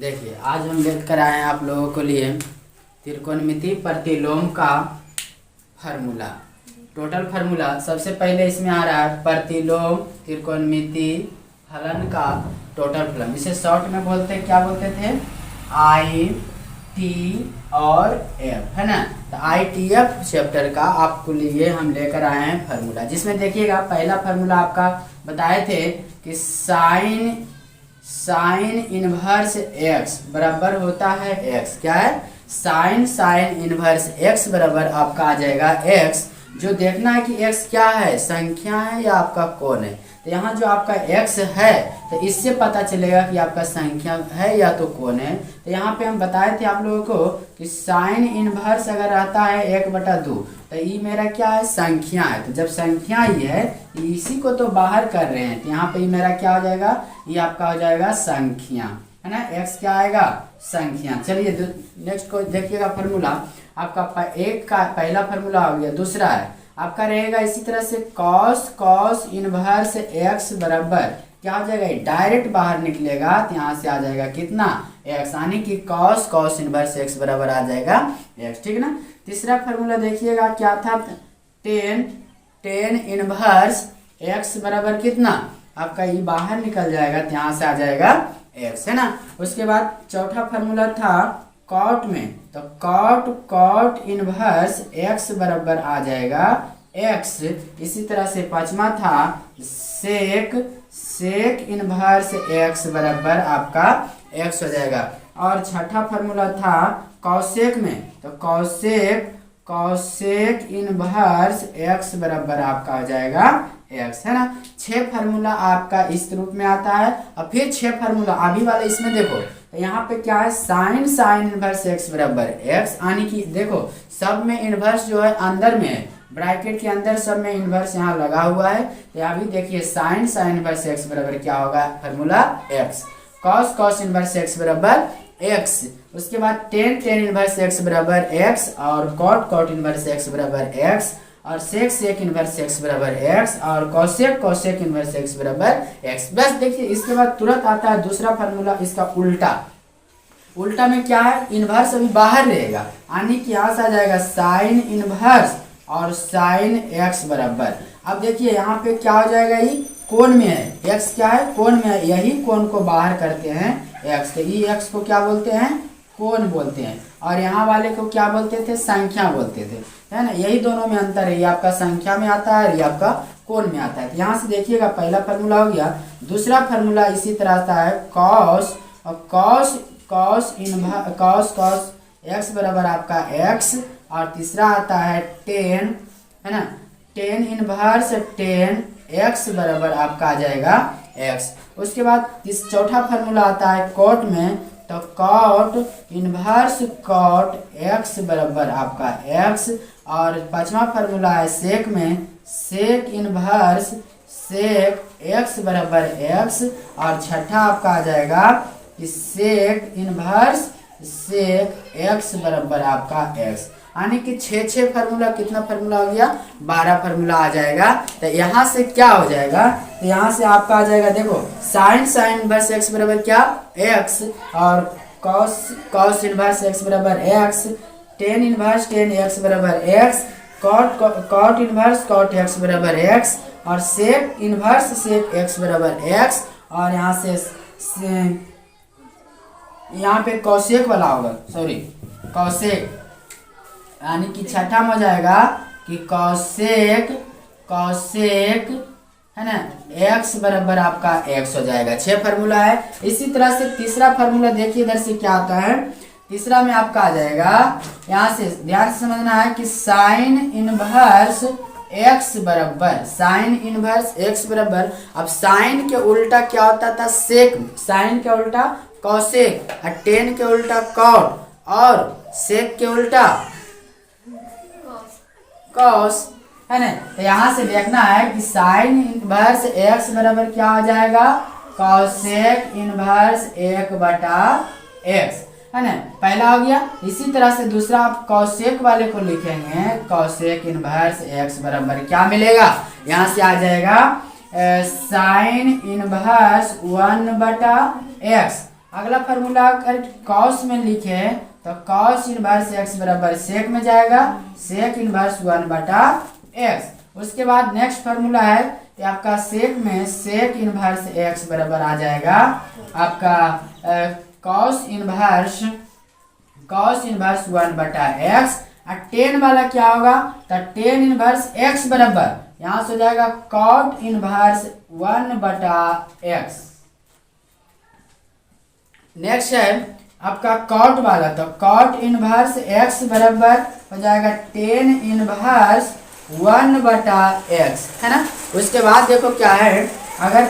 देखिए आज हम लेकर आए हैं आप लोगों के लिए त्रिकोणमिति प्रतिलोम का फार्मूला। टोटल फार्मूला सबसे पहले इसमें आ रहा है प्रतिलोम त्रिकोणमिति फलन का टोटल फलन। इसे शॉर्ट में बोलते हैं, क्या बोलते थे, आई टी और एफ, है ना। तो आई टी एफ चैप्टर का आपको लिए हम लेकर आए हैं फार्मूला, जिसमें देखिएगा पहला फार्मूला आपका बताए थे कि साइन इनवर्स एक्स बराबर होता है एक्स। क्या है, साइन इनवर्स एक्स बराबर आपका आ जाएगा एक्स। जो देखना है कि एक्स क्या है, संख्या है या आपका कोण है। तो यहाँ जो आपका एक्स है तो इससे पता चलेगा कि आपका संख्या है या तो कोण है। तो यहाँ पे हम बताए थे आप लोगों को कि साइन इनवर्स अगर रहता है 1/2 तो ये मेरा क्या है, संख्या है। तो जब संख्या ही है इसी को तो बाहर कर रहे हैं, तो यहाँ पे ये मेरा क्या हो जाएगा, ये आपका हो जाएगा संख्या, है ना। एक्स क्या आएगा, संख्या। चलिए नेक्स्ट को देखिएगा फार्मूला आपका एक का पहला फार्मूला हो गया। दूसरा है आपका रहेगा इसी तरह से कॉस इनवर्स एक्स बराबर क्या हो जाएगा, डायरेक्ट बाहर निकलेगा तो यहाँ से आ जाएगा कितना, एक्स, यानी कि कॉस इनवर्स एक्स बराबर आ जाएगा एक्स, ठीक ना। तीसरा फार्मूला देखिएगा क्या था, टेन इनवर्स एक्स बराबर कितना, आपका ये बाहर निकल जाएगा तो यहाँ से आ जाएगा एक्स, है ना। उसके बाद चौथा फार्मूला था कॉट में, तो कॉट इनवर्स एक्स बराबर आ जाएगा एक्स। इसी तरह से पांचवा था सेक इनवर्स एक्स बराबर आपका एक्स हो जाएगा। और छठा फार्मूला था कॉसेक में, तो कॉसेक इनवर्स एक्स बराबर आपका हो जाएगा एक्स, है ना। 6 फार्मूला आपका इस रूप में आता है। और फिर 6 फार्मूला अभी वाले इसमें देखो, तो यहाँ पे क्या है, साइन इनवर्स एक्स बराबर एक्स, यानी कि देखो सब में इनवर्स जो है अंदर में है, ब्रैकेट के अंदर सब में इनवर्स यहाँ लगा हुआ है। तो अभी देखिए साइन इनवर्स एक्स बराबर क्या होगा, formula x. Cos inverse x बराबर एक्स। उसके बाद टेन इनवर्स एक्स बराबर एक्स, और कॉट इनवर्स एक्स बराबर एक्स, और सेक इनवर्स एक्स बराबर एक्स, और कॉसेक इनवर्स एक्स बराबर एक्स। बस देखिए इसके बाद तुरंत आता है दूसरा फार्मूला, इसका उल्टा में क्या है, इनवर्स अभी बाहर रहेगा, यानी कि यहाँ से आ जाएगा साइन इनवर्स और साइन एक्स बराबर। अब देखिए यहाँ पे क्या हो जाएगा, ये कोण में है, एक्स क्या है, कोण में है, यही कोण को बाहर करते हैं एक्स। तो ये एक्स को क्या बोलते हैं, कोण बोलते हैं, और यहाँ वाले को क्या बोलते थे, संख्या बोलते थे, है ना। यही दोनों में अंतर है, ये आपका संख्या में आता है, ये आपका कोण में आता है। तो यहाँ से देखिएगा पहला फार्मूला हो गया। दूसरा फार्मूला इसी तरह आता है कॉस एक्स बराबर आपका एक्स, और तीसरा आता है टेन, है ना, टेन इनवर्स टेन एक्स बराबर आपका आ जाएगा एक्स। उसके बाद चौथा फार्मूला आता है कॉट में, तो कॉट इनवर्स कॉट एक्स बराबर आपका एक्स। और पांचवा फार्मूला है सेक में, सेक इनवर्स सेक एक्स बराबर एक्स। और छठा आपका आ जाएगा कि सेक इनवर्स सेक एक्स बराबर आपका एक्स, यानी कि 6 फार्मूला, कितना फार्मूला हो गया, 12 फार्मूला आ जाएगा। तो यहाँ से क्या हो जाएगा, तो यहाँ से आपका आ जाएगा, देखो साइन इनवर्स एक्स बराबर क्या, एक्स, और कॉस इनवर्स एक्स बराबर x, tan inverse tan x बराबर x, cot inverse cot x बराबर एक्स, और सेक इनवर्स सेक एक्स बराबर एक्स। और यहाँ से यहाँ पे कॉसेक वाला होगा, सॉरी कॉसेक, यानी कि छठा में हो जाएगा कि कॉसेक है ना एक्स बराबर आपका एक्स हो जाएगा। 6 फार्मूला है। इसी तरह से तीसरा फार्मूला देखिए इधर से क्या आता है, तीसरा में आपका आ जाएगा, यहाँ से ध्यान से समझना है कि साइन इनवर्स एक्स बराबर साइन इनवर्स एक्स बराबर, अब साइन के उल्टा क्या होता था, सेक, साइन के उल्टा कॉसेक, और टेन के उल्टा कॉट, और सेक के उल्टा कॉस, है ना। तो यहाँ से देखना है कि साइन इनवर्स एक्स बराबर क्या हो जाएगा, कॉसेक इनवर्स 1/x, है ना, पहला हो गया। इसी तरह से दूसरा आप कॉसेक वाले को लिखेंगे, कॉसेक इनवर्स एक्स बराबर क्या मिलेगा, यहाँ से आ जाएगा साइन इनवर्स 1/x, अगला फॉर्मूला अगर कॉस में लिखे तो कॉस इनवर्स एक्स बराबर सेक में जाएगा, सेक इनवर्स 1/x। उसके बाद नेक्स्ट फॉर्मूला है कि आपका सेक में सेक इनवर्स एक्स बराबर आ जाएगा आपका कॉस इनवर्स 1/x। और टेन वाला क्या होगा तो टेन इनवर्स एक्स बराबर यहाँ से हो जाएगा कॉट इनवर्स 1/x। नेक्स्ट है आपका कॉट वाला, तो कॉट इनवर्स एक्स बराबर हो जाएगा टेन इनवर्स 1/x, है ना। उसके बाद देखो क्या है, अगर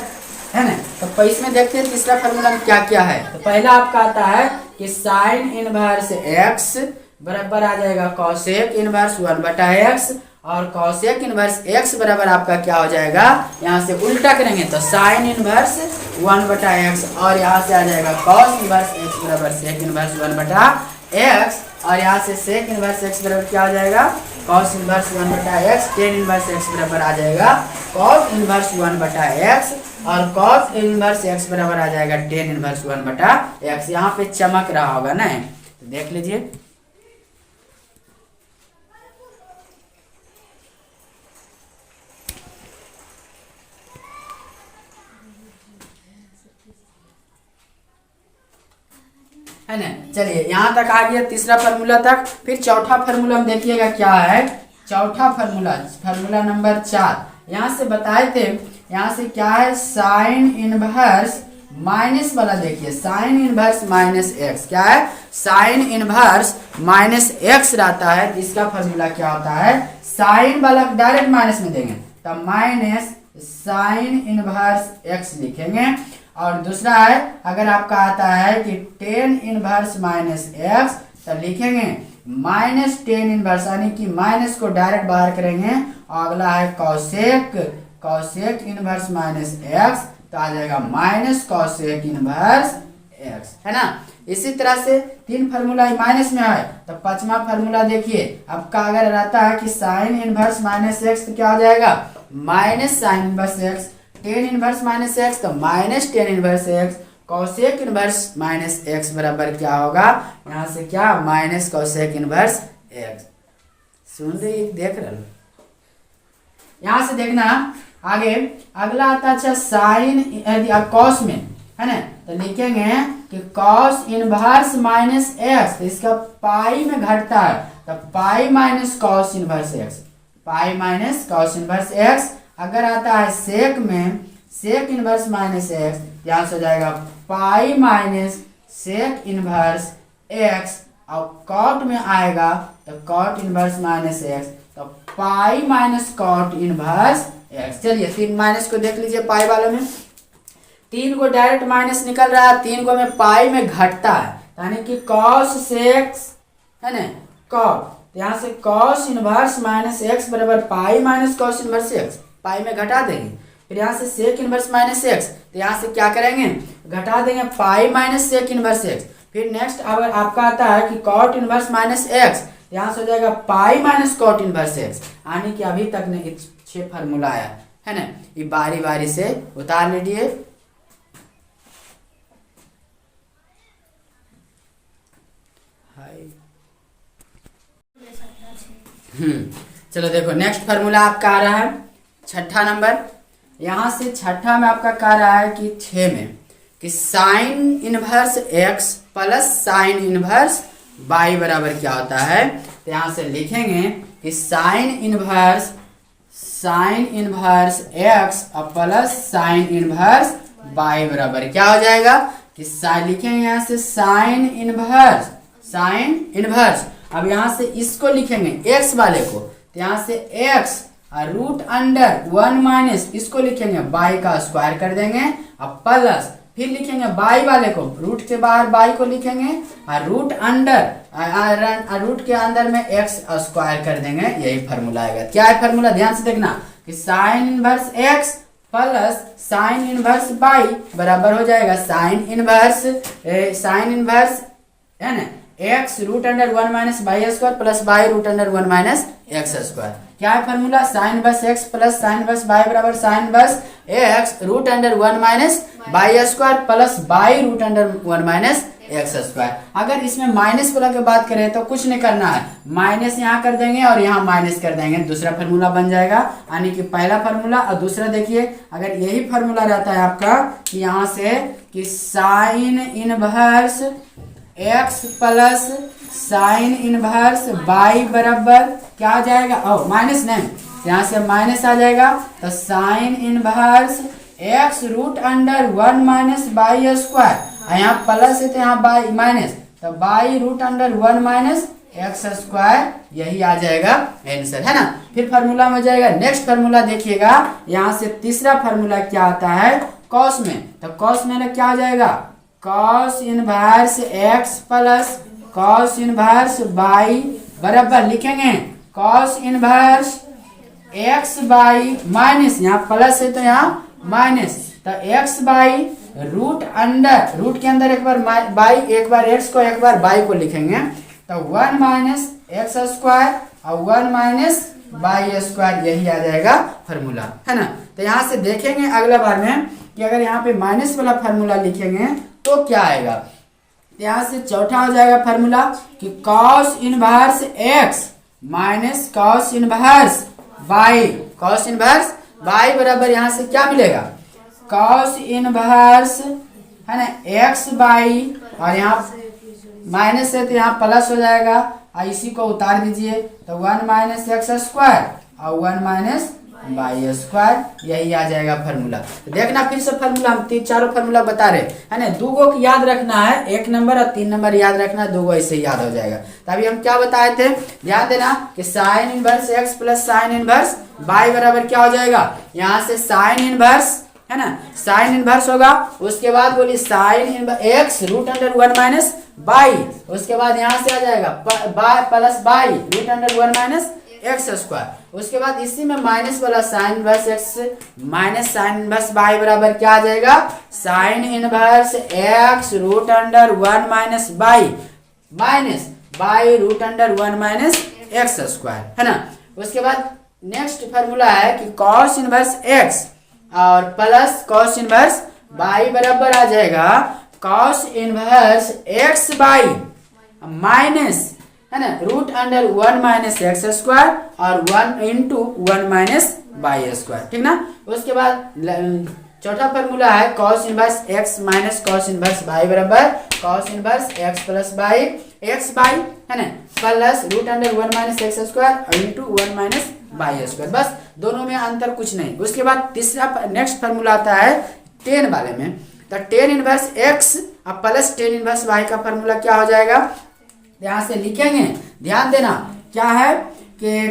है ना तो इसमें देखते हैं तीसरा फार्मूला में क्या क्या है। तो पहला आपका आता है कि साइन इनवर्स एक्स बराबर आ जाएगा कॉसेक इनवर्स 1/x, और कॉसेक इनवर्स एक्स बराबर आपका क्या हो जाएगा, यहाँ से उल्टा करेंगे तो साइन इनवर्स 1/x, और यहाँ से आ जाएगा कॉस इनवर्स एक्स बराबर सेक इनवर्स 1/x, और यहाँ से सेक इनवर्स एक्स बराबर क्या हो जाएगा cos inverse 1/x। Ten inverse x बराबर आ जाएगा कॉस इनवर्स 1/x, और कॉस इनवर्स एक्स बराबर आ जाएगा टेन इनवर्स 1/x। यहाँ पे चमक रहा होगा ना, तो देख लीजिए। है ना, चलिए यहाँ तक आ गया तीसरा फार्मूला तक। फिर चौथा फार्मूला में देखिएगा क्या है। चौथा फार्मूला नंबर 4 यहाँ से बताए थे। यहाँ से क्या है साइन इनवर्स माइनस वाला, देखिए साइन इनवर्स माइनस एक्स, क्या है साइन इनवर्स माइनस एक्स रहता है। इसका फार्मूला क्या होता है, साइन वाला डायरेक्ट माइनस में देंगे तो माइनस साइन इनवर्स एक्स लिखेंगे। और दूसरा है अगर आपका आता है कि टेन इनवर्स माइनस एक्स तो लिखेंगे माइनस टेन इनवर्स, यानी कि माइनस को डायरेक्ट बाहर करेंगे। और अगला है कॉसेक इनवर्स माइनस एक्स, तो आ जाएगा माइनस कॉसेक इनवर्स एक्स, है ना। इसी तरह से तीन फार्मूला माइनस में है, तो पांचवा फार्मूला देखिए आपका अगर रहता है कि साइन इनवर्स माइनस एक्स तो क्या हो जाएगा minus sine inverse x, tan inverse minus x तो minus tan inverse x, cosec inverse minus x बराबर क्या होगा यहाँ से क्या माइनस कॉसेक इनवर्स एक्स। सुन रही देख रहे, यहाँ से देखना आगे। अगला आता अच्छा साइन कॉस में, है ना, तो लिखेंगे कि कॉस इनवर्स माइनस एक्स, तो इसका पाई में घटता है तो pi minus cos inverse x, पाई माइनस कॉस इनवर्स एक्स। अगर आता है सेक में सेक इनवर्स माइनस एक्स, यहाँ से हो जाएगा pi minus sec inverse X, और कॉट में आएगा तो कॉट इनवर्स माइनस एक्स, तो pi minus cot inverse X. चलिए तीन माइनस को देख लीजिए, पाई वाले में तीन को डायरेक्ट माइनस निकल रहा है, तीन को में पाई में घटता है, यानी कि कॉस सेक्स, है ना कॉट, तो यहाँ से कॉस इनवर्स माइनस एक्स बराबर pi minus cos inverse x, pi में घटा देंगे। फिर यहाँ से सेक इनवर्स माइनस एक्स, तो यहाँ से क्या करेंगे घटा देंगे pi minus sec inverse X. फिर नेक्स्ट अगर आपका आता है कि कॉट इनवर्स माइनस एक्स, यहाँ से हो जाएगा pi minus cot inverse X, यानी कि अभी तक ने 6 फार्मूला आया है ना। ये बारी बारी से उतार लीजिए। चलो देखो नेक्स्ट फार्मूला आपका आ रहा है छठा नंबर। यहाँ से छठा में आपका कह रहा है कि 6 में कि sine inverse x plus sine inverse by बराबर क्या होता है, तो यहाँ से लिखेंगे कि sine inverse x plus sine inverse by बराबर क्या हो जाएगा कि लिखेंगे यहाँ से साइन इनवर्स। अब यहाँ से इसको लिखेंगे एक्स वाले को, तो यहाँ से एक्स और रूट अंडर 1 माइनस इसको लिखेंगे बाई का स्क्वायर कर देंगे, अब प्लस फिर लिखेंगे बाई वाले को, रूट के बाहर बाई को लिखेंगे और रूट के अंदर में एक्स स्क्वायर कर देंगे। यही फार्मूला आएगा। क्या है फार्मूला ध्यान से देखना कि sine inverse x plus sine inverse by बराबर हो जाएगा साइन इनवर्स है ना x root under 1 minus by square plus y root under 1 minus x square. क्या है formula, sine inverse x plus sine inverse by बराबर sine inverse x root under 1 minus by square plus y root under 1 minus x square. अगर इसमें minus वाला की बात करें तो कुछ नहीं करना है, माइनस यहाँ कर देंगे और यहाँ माइनस कर देंगे, दूसरा फार्मूला बन जाएगा। यानी कि पहला फार्मूला और दूसरा देखिए, अगर यही फार्मूला रहता है आपका कि यहाँ से कि sine inverse x plus sine inverse by बराबर क्या आ जाएगा, माइनस नहीं, यहाँ से माइनस आ जाएगा तो sine inverse x root under 1 minus by square, यहाँ प्लस है तो यहाँ बाई माइनस, तो Y root under 1 minus x square, यही आ जाएगा आंसर, है ना। फिर फार्मूला में हो जाएगा, नेक्स्ट फार्मूला देखिएगा, यहाँ से तीसरा फार्मूला क्या आता है कॉस में, तो कॉस में क्या आ जाएगा, cos inverse x plus cos inverse by बराबर लिखेंगे cos inverse x by minus, यहाँ प्लस है तो यहाँ माइनस, तो X Y root under, root के अंदर एक बार बाई, एक बार एक्स को एक बार बाई को लिखेंगे, तो 1 माइनस एक्स स्क्वायर और 1 माइनस बाई स्क्वायर, यही आ जाएगा फार्मूला, है ना। तो यहाँ से देखेंगे अगला बार में कि अगर यहाँ पे माइनस वाला फार्मूला लिखेंगे तो क्या आएगा। यहाँ से चौथा हो जाएगा फार्मूला कि cos inverse x minus cos inverse by, cos inverse by बराबर यहाँ से क्या मिलेगा, कॉस इनवर्स है ना एक्स बाई, और यहाँ माइनस है तो यहाँ प्लस हो जाएगा, और इसी को उतार दीजिए तो 1 माइनस एक्स स्क्वायर और 1 माइनस बाई स्क्वायर, यही आ जाएगा फार्मूला। तो देखना फिर से फार्मूला हम चारों फार्मूला बता रहे है ना, दो को याद रखना है, 1 नंबर और 3 नंबर याद रखना है, 2 को ऐसे याद हो जाएगा। तो अभी हम क्या बताए थे, ध्यान देना कि sine inverse x plus sine inverse by बराबर क्या हो जाएगा, यहाँ से साइन इनवर्स है ना, साइन इनवर्स होगा, उसके बाद बोलिए sine inverse x root under 1 minus y, उसके बाद यहाँ से आ जाएगा plus y root under 1 minus x square, उसके बाद इसी में माइनस वाला sine inverse x minus sine inverse by बराबर क्या आ जाएगा, sine inverse x root under 1 minus y minus y root under 1 minus x square, है ना। उसके बाद नेक्स्ट फार्मूला है कि कॉस इनवर्स एक्स और प्लस कॉस इनवर्स बाई बराबर आ जाएगा cos inverse x by minus है ना root under 1 minus x square और 1 इंटू 1 माइनस बाई स्क्वायर, ठीक ना। उसके बाद चौथा फार्मूला है cos inverse x minus cos inverse by बराबर cos inverse x plus y x y है ना plus root under 1 minus x square into 1 minus by square, बस दोनों में अंतर कुछ नहीं। उसके बाद तीसरा नेक्स्ट फार्मूला आता है टेन वाले में, तो टेन इनवर्स एक्स और प्लस टेन इनवर्स वाई का फार्मूला क्या हो जाएगा, यहाँ से लिखेंगे, ध्यान देना क्या है कि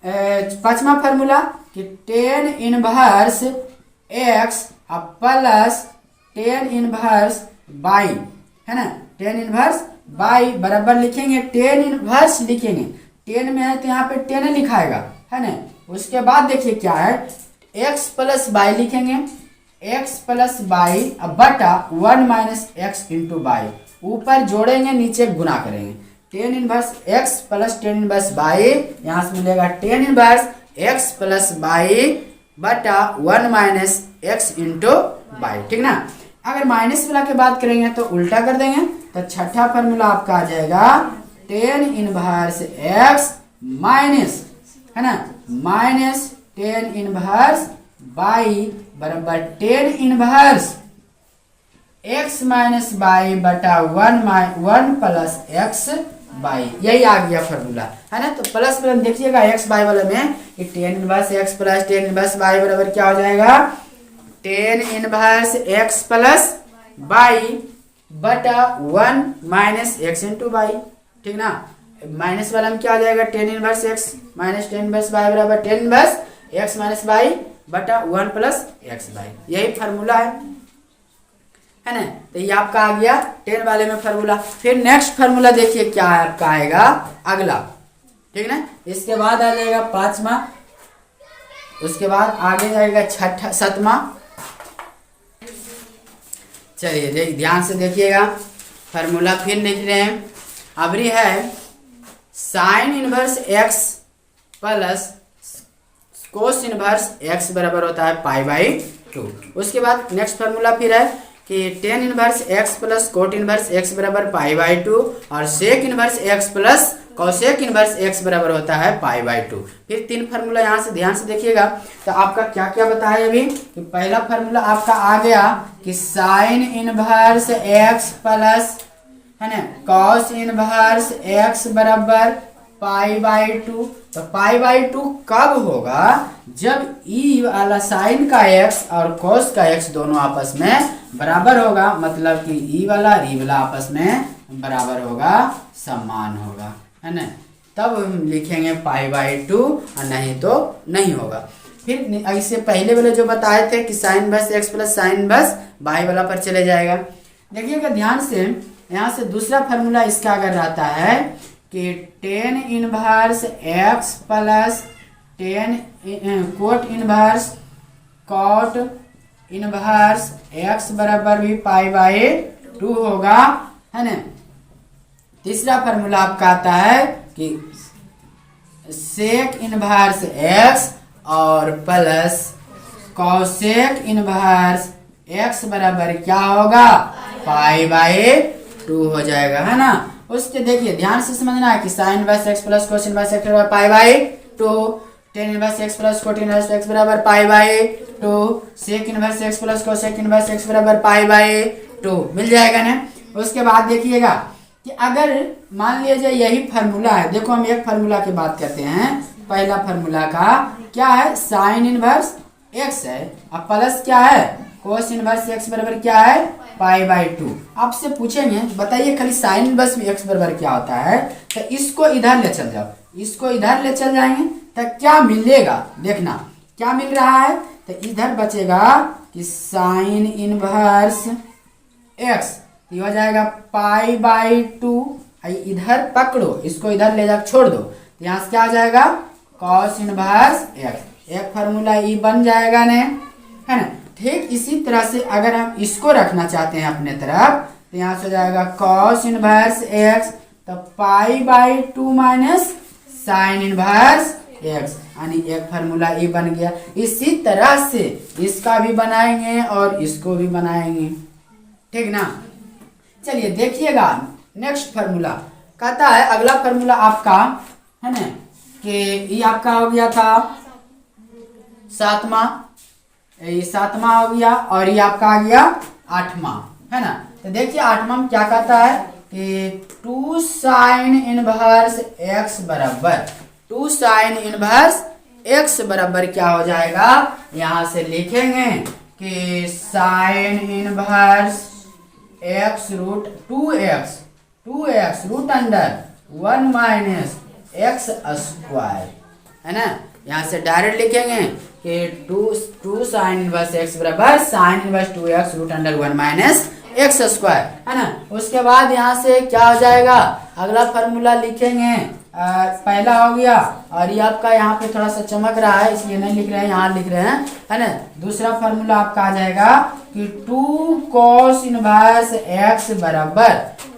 पांचवा फार्मूला कि टेन इनवर्स एक्स और प्लस टेन इनवर्स बाई है ना, टेन इनवर्स बाई बराबर लिखेंगे, टेन इनवर्स लिखेंगे, टेन में है तो यहाँ पे टेन लिखाएगा है ना। उसके बाद देखिए क्या है, एक्स प्लस बाई लिखेंगे, एक्स प्लस बाई बटा 1 माइनस एक्स इंटू बाई, ऊपर जोड़ेंगे नीचे गुना करेंगे, ten inverse x plus ten inverse by, यहाँ से मिलेगा ten inverse x plus by बटा 1 माइनस एक्स इंटू बाई, ठीक ना। अगर माइनस वाला की बात करेंगे तो उल्टा कर देंगे, तो छठा फार्मूला आपका आ जाएगा टेन इनवर्स एक्स माइनस है ना माइनस टेन इनवर्स बाई बराबर tan inverse x minus y बटा 1 प्लस एक्स बाई, यही आ गया फार्मूला है ना। तो प्लस में देखिएगा एक्स बाई वाले में कि tan inverse x plus ten inverse by बराबर क्या हो जाएगा, tan inverse x plus by बटा 1 माइनस एक्स इंटू बाई, ठीक ना। माइनस वाला में क्या हो जाएगा, tan inverse x minus tan inverse by बराबर tan inverse x minus y बटा 1 प्लस एक्स बाई, यही फार्मूला है ना। तो ये आपका आ गया 10 वाले में फार्मूला। फिर नेक्स्ट फार्मूला देखिए क्या है आपका आएगा अगला, ठीक ना। इसके बाद आ जाएगा पांचवा, उसके बाद आगे जाएगा छठा सातवां। चलिए ध्यान से देखिएगा फार्मूला फिर लिख रहे हैं। अबरी है sign inverse x plus cos inverse x बराबर होता है पाई बाई 2। उसके बाद नेक्स्ट फार्मूला फिर है कि tan inverse x plus cot inverse x बराबर पाई बाई 2 और sec inverse x plus cosec inverse x बराबर होता है पाई बाई 2। फिर तीन फार्मूला यहाँ से ध्यान से देखिएगा तो आपका क्या क्या बताया अभी कि पहला फार्मूला आपका आ गया कि साइन इनवर्स एक्स प्लस है ना कॉस इनवर्स एक्स बराबर पाई बाई 2। तो पाई बाई 2 कब होगा जब ई वाला साइन का एक्स और कॉस का एक्स दोनों आपस में बराबर होगा, मतलब कि ई वाला और ई वाला आपस में बराबर होगा, समान होगा, है ना, तब हम लिखेंगे पाई बाई 2 और नहीं तो नहीं होगा। फिर इससे पहले वाले जो बताए थे कि साइन बस एक्स प्लस साइन बस बाई वाला पर चले जाएगा। देखिएगा ध्यान से, यहाँ से दूसरा फार्मूला इसका अगर रहता है कि tan inverse x plus tan cot inverse cot inverse x बराबर भी पाई बाई 2 होगा, है ना। तीसरा फार्मूला आपका आता है कि सेक इनवर्स एक्स और प्लस कॉसेक इनवर्स एक्स बराबर क्या होगा पाई बाई 2 हो जाएगा, है ना। उसके देखिए ध्यान से समझना है कि sine inverse x plus cos inverse x बराबर pi by 2, tan inverse x plus cot inverse x बराबर pi by 2, sec inverse x plus cosec inverse x बराबर पाई बाई 2 मिल जाएगा ना। उसके बाद देखिएगा कि अगर मान लीजिए यही फार्मूला है, देखो हम एक फार्मूला की बात करते हैं। पहला फार्मूला का क्या है, साइन इनवर्स एक्स है और प्लस क्या है कोस इनवर्स एक्स बराबर क्या है पाई बाई 2। आपसे पूछेंगे बताइए खाली साइन इनवर्स एक्स बराबर क्या होता है, तो इसको इधर ले चल जाओ, इसको इधर ले चल जाएंगे तो क्या मिलेगा, देखना क्या मिल रहा है। तो इधर बचेगा कि साइन इनवर्स एक्स ये हो जाएगा पाई बाई 2, इधर पकड़ो, इसको इधर ले जा छोड़ दो, तो यहाँ से क्या आ जाएगा कॉस इनवर्स एक्स, एक फार्मूला ई बन जाएगा ने, है ना। ठीक इसी तरह से अगर हम इसको रखना चाहते हैं अपने तरफ तो यहाँ से हो जाएगा कॉस इनवर्स एक्स तो पाई by 2 minus sine inverse X, यानी एक फार्मूला ई बन गया। इसी तरह से इसका भी बनाएंगे और इसको भी बनाएंगे, ठीक ना। चलिए देखिएगा नेक्स्ट फार्मूला कहता है, अगला फार्मूला आपका है ना कि ये आपका हो गया था सातवां, ये सातवां हो गया और ये आपका आ गया आठवां, है ना। तो देखिए आठवां में क्या कहता है कि 2 साइन इनवर्स एक्स बराबर 2 साइन इनवर्स एक्स बराबर क्या हो जाएगा, यहाँ से लिखेंगे कि sine inverse x root 2x root under 1 minus x square, है ना। यहाँ से डायरेक्ट लिखेंगे कि 2 साइन इनवर्स एक्स बराबर sine inverse 2x root under 1 minus x square, है ना। उसके बाद यहाँ से क्या हो जाएगा, अगला फार्मूला लिखेंगे, पहला हो गया और ये आपका यहाँ पे थोड़ा सा चमक रहा है इसलिए नहीं लिख रहे हैं, यहाँ लिख रहे हैं, है ना। दूसरा फार्मूला आपका आ जाएगा कि 2 cos इनवर्स एक्स बराबर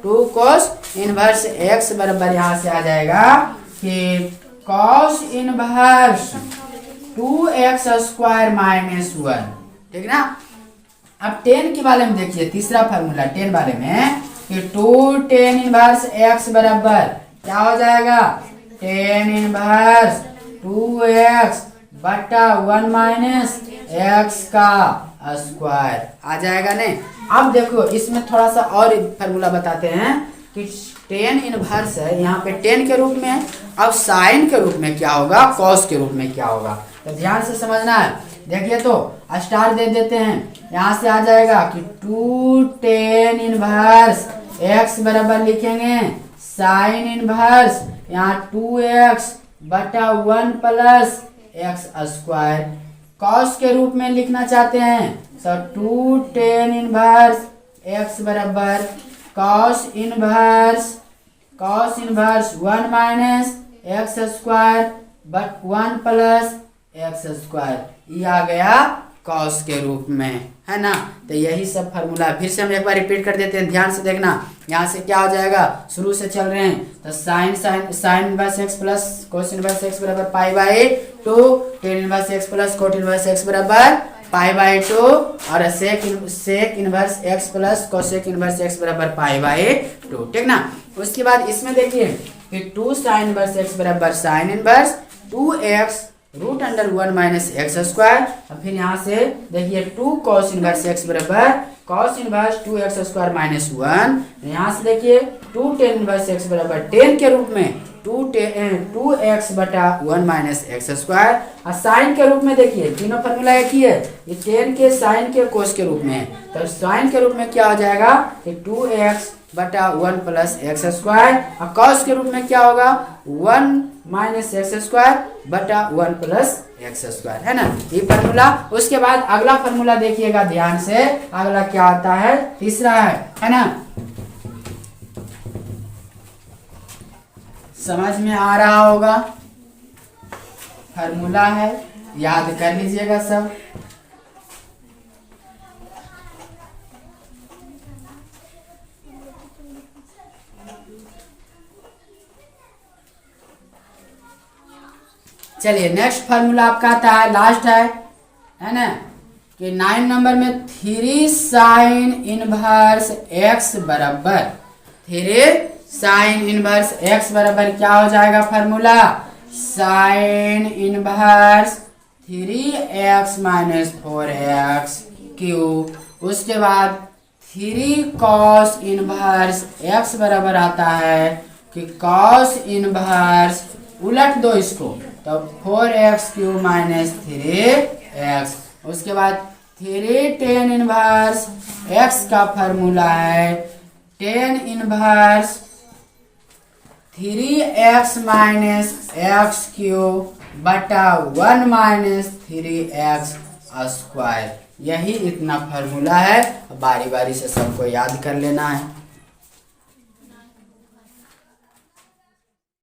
2 cos इनवर्स एक्स बराबर यहाँ से आ जाएगा कि cos inverse 2x square minus 1, ठीक ना। अब 10 के बारे में देखिए, तीसरा फार्मूला 10 बारे में कि 2 tan इनवर्स x बराबर क्या हो जाएगा, tan इनवर्स 2x बटा 1 माइनस x का स्क्वायर आ जाएगा ने। अब देखो इसमें थोड़ा सा और फार्मूला बताते हैं कि tan इनवर्स है यहाँ पे tan के रूप में, अब sin के रूप में क्या होगा, cos के रूप में क्या होगा, तो ध्यान से समझना है। देखिए तो स्टार दे देते हैं, यहाँ से आ जाएगा कि 2 tan इनवर्स x बराबर लिखेंगे साइन इनवर्स यहाँ 2x बटा 1 प्लस एक्स स्क्वायर, कॉस के रूप में लिखना चाहते हैं तो 2 tan इनवर्स x बराबर cos inverse 1 minus x square but 1 plus x square, ये आ गया कॉस के रूप में, है ना। तो यही सब फार्मूला फिर से हम एक बार रिपीट कर देते हैं, ध्यान से देखना। यहाँ से क्या हो जाएगा, शुरू से चल रहे हैं तो sine inverse x plus cos inverse x बराबर pi by 2, tan inverse x plus cot inverse x बराबर पाई बाई 2 और sec inverse x plus cosec inverse x बराबर पाई बाई 2, ठीक ना। उसके बाद इसमें देखिए कि 2 साइन इनवर्स एक्स बराबर sine inverse 2x root under 1 minus x square. और फिर यहाँ से देखिए 2 कॉस इनवर्स एक्स बराबर cos inverse 2x square minus 1। यहाँ से देखिए 2 टेन इनवर्स एक्स बराबर 10 के रूप में 2x बटा 1 माइनस एक्स स्क्वायर। और साइन के रूप में देखिए तीनों फॉर्मूला एक ही है, ये 10 के साइन के कोस के रूप में है। तो साइन के रूप में क्या हो जाएगा कि 2x बटा 1 प्लस एक्स स्क्वायर और कॉस के रूप में क्या होगा 1 माइनस एक्स स्क्वायर बटा 1 प्लस एक्स स्क्वायर, है ना, ये फार्मूला। उसके बाद अगला फार्मूला देखिएगा ध्यान से, अगला क्या आता है, तीसरा है ना। समझ में आ रहा होगा, फार्मूला है, याद कर लीजिएगा सब। चलिए नेक्स्ट फार्मूला आपका आता है, लास्ट है ना, कि 9 नंबर में 3 साइन इनवर्स एक्स बराबर 3 साइन इनवर्स एक्स बराबर क्या हो जाएगा formula, sine inverse 3x minus 4x cube. उसके बाद 3 कॉस इनवर्स एक्स बराबर आता है कि कॉस इनवर्स, उलट दो इसको, तो 4x क्यूब माइनस 3x। उसके बाद 3 टेन इनवर्स x का फार्मूला है tan inverse 3x minus x cube बटा 1 माइनस 3x स्क्वायर। यही इतना फार्मूला है, बारी बारी से सबको याद कर लेना है।